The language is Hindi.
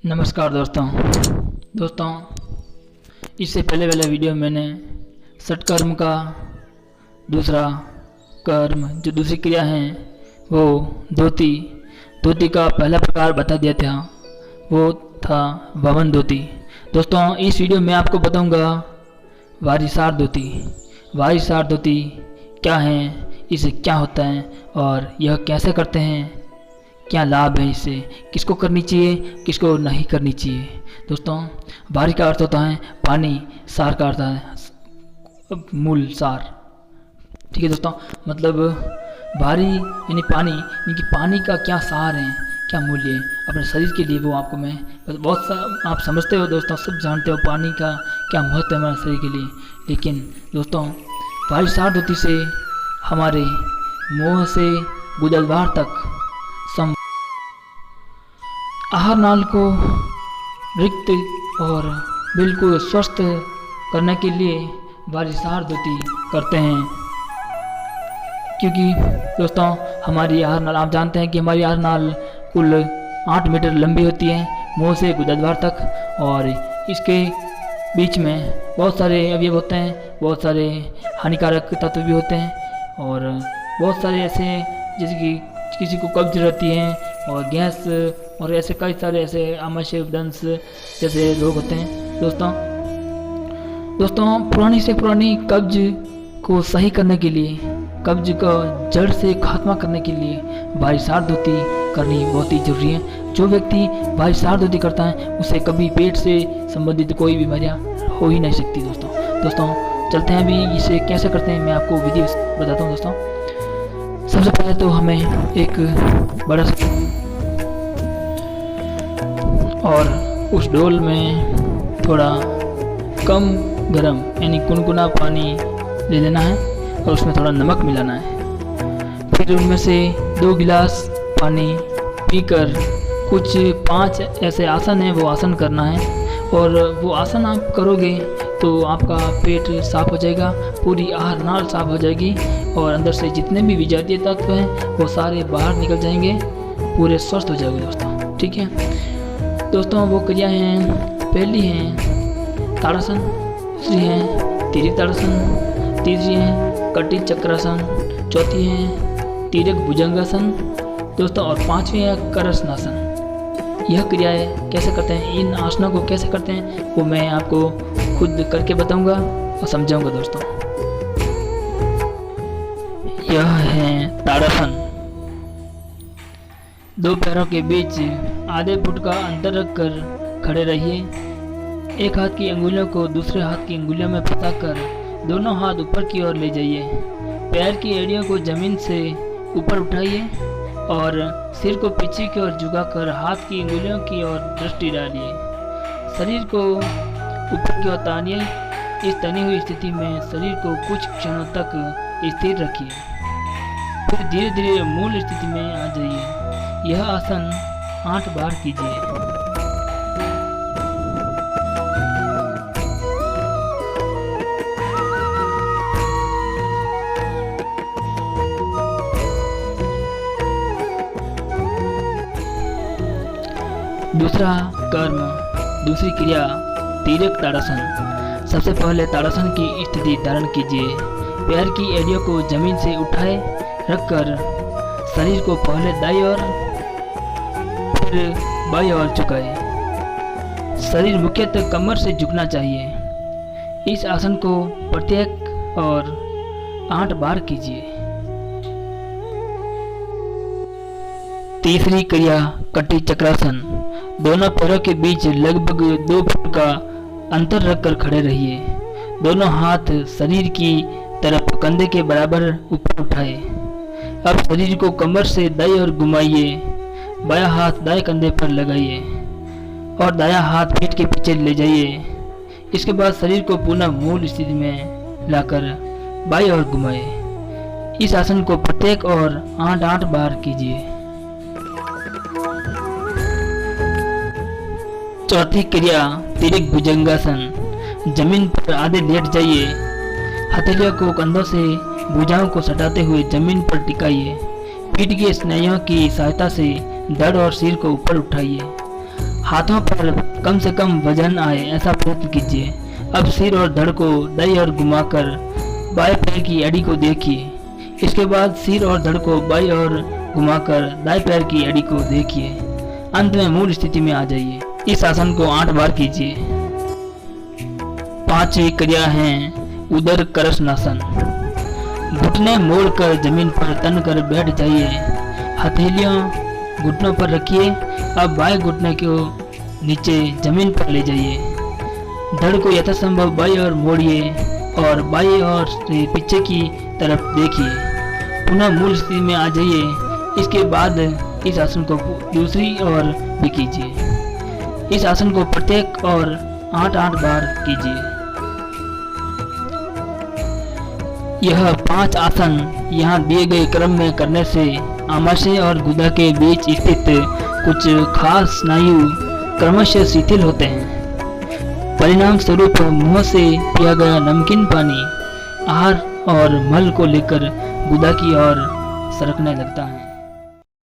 नमस्कार दोस्तों इससे पहले वाले वीडियो में मैंने षटकर्म का दूसरा कर्म जो दूसरी क्रिया है वो धोती का पहला प्रकार बता दिया था, वो था भवन धोती। दोस्तों इस वीडियो में आपको बताऊंगा वारिसार धोती क्या है, इसे क्या होता है और यह कैसे करते हैं, क्या लाभ है, इससे किसको करनी चाहिए किसको नहीं करनी चाहिए। दोस्तों भारी का अर्थ होता है पानी, सार का अर्थ है मूल सार। ठीक है दोस्तों, मतलब भारी यानी पानी, यानी पानी का क्या सार है, क्या मूल्य है अपने शरीर के लिए, वो आपको मैं बहुत सा आप समझते हो दोस्तों, सब जानते हो पानी का क्या महत्व है हमारे शरीर के लिए। लेकिन दोस्तों वारिसार धोती से हमारे मुंह से गुदद्वार तक आहार नाल को रिक्त और बिल्कुल स्वस्थ करने के लिए वारिसार धोती करते हैं। क्योंकि दोस्तों हमारी आहार नाल, आप जानते हैं कि हमारी आहार नाल कुल 8 मीटर लंबी होती है मुंह से गुदद्वार तक, और इसके बीच में बहुत सारे अवयव होते हैं, बहुत सारे हानिकारक तत्व भी होते हैं, और बहुत सारे ऐसे जैसे कि किसी को कब्ज रहती है और गैस और ऐसे कई सारे ऐसे आमाशय दंश जैसे रोग होते हैं। दोस्तों पुरानी से पुरानी कब्ज को सही करने के लिए, कब्ज का जड़ से खात्मा करने के लिए वारिसार धोती करनी बहुत ही जरूरी है। जो व्यक्ति वारिसार धोती करता है उसे कभी पेट से संबंधित कोई बीमारियां हो ही नहीं सकती। दोस्तों चलते हैं अभी इसे कैसे करते हैं, मैं आपको विधि बताता हूँ। दोस्तों सबसे पहले तो हमें एक बड़ा और उस डोल में थोड़ा कम गरम यानी कुनकुना पानी ले लेना है और उसमें थोड़ा नमक मिलाना है। फिर उनमें से 2 गिलास पानी पीकर कुछ 5 ऐसे आसन हैं वो आसन करना है, और वो आसन आप करोगे तो आपका पेट साफ हो जाएगा, पूरी आहार नाल साफ हो जाएगी, और अंदर से जितने भी विजातीय तत्व हैं वो सारे बाहर निकल जाएंगे, पूरे स्वस्थ हो जाएंगे दोस्तों। ठीक है दोस्तों, वो क्रिया हैं, पहली है ताड़ासन, दूसरी है तिर्यक ताड़ासन, तीसरी है कटी चक्रासन, चौथी है तिर्यक भुजंगासन दोस्तों, और 5वीं है करसनासन। यह क्रियाएं कैसे करते हैं, इन आसनों को कैसे करते हैं वो मैं आपको खुद करके बताऊंगा और समझाऊंगा। दोस्तों यह है ताड़ासन। 2 पैरों के बीच आधे फुट का अंतर रखकर खड़े रहिए। एक हाथ की अंगुलियों को दूसरे हाथ की अंगुलियों में फंसाकर दोनों हाथ ऊपर की ओर ले जाइए। पैर की एड़ियों को जमीन से ऊपर उठाइए और सिर को पीछे की ओर झुकाकर हाथ की अंगुलियों की ओर दृष्टि डालिए। शरीर को ऊपर की ओर तानिए। इस तनी हुई स्थिति में शरीर को कुछ क्षणों तक स्थिर रखिए, फिर धीरे धीरे मूल स्थिति में आ जाइए। यह आसन 8 बार कीजिए। दूसरा कर्म, दूसरी क्रिया तिर्यक ताड़ासन। सबसे पहले ताड़ासन की स्थिति धारण कीजिए। पैर की एड़ियों को जमीन से उठाए रखकर शरीर को पहले दाईं ओर फिर बाईं ओर झुकाए। शरीर मुख्यतः कमर से झुकना चाहिए। इस आसन को प्रत्येक और 8 बार कीजिए। तीसरी क्रिया कटी चक्रासन। दोनों पैरों के बीच लगभग 2 फुट का अंतर रखकर खड़े रहिए। दोनों हाथ शरीर की तरफ कंधे के बराबर ऊपर उठाए। अब शरीर को कमर से दाईं ओर घुमाइए। बायां हाथ दाएं कंधे पर लगाइए और दायां हाथ पीठ के पीछे ले जाइए। इसके बाद शरीर को पुनः मूल स्थिति में लाकर बाईं ओर घुमाए। इस आसन को प्रत्येक और 8 बार कीजिए। चौथी क्रिया तिर्यक भुजंगासन। जमीन पर आधे लेट जाइए। हथेलियों को कंधों से भुजाओं को सटाते हुए जमीन पर टिकाइए। पीठ की स्नायुओं की सहायता से धड़ और सिर को ऊपर उठाइए। हाथों पर कम से कम वजन आए ऐसा प्रयत्न कीजिए। अब सिर और धड़ को दाईं ओर घुमाकर बाएं पैर की एड़ी को देखिए। इसके बाद सिर और धड़ को बाईं ओर घुमाकर दाएं पैर की एड़ी को देखिए। अंत में मूल स्थिति में आ जाइए। इस आसन को 8 बार कीजिए। 5वीं क्रिया है उदर करशनासन। घुटने मोड़कर जमीन पर तन कर बैठ जाइए। हथेलियां घुटनों पर रखिए। अब बाएं घुटने को नीचे जमीन पर ले जाइए। धड़ को यथासंभव बाईं ओर मोड़िए और बाईं ओर से पीछे की तरफ देखिए। पुनः मूल स्थिति में आ जाइए। इसके बाद इस आसन को दूसरी ओर भी कीजिए। इस आसन को प्रत्येक और 8-8 बार कीजिए। यह 5 आसन यहाँ दिए गए क्रम में करने से आमाशय और गुदा के बीच स्थित कुछ खास स्नायु क्रमशः शिथिल होते हैं। परिणाम स्वरूप मुंह से पिया गया नमकीन पानी आहार और मल को लेकर गुदा की ओर सरकने लगता है।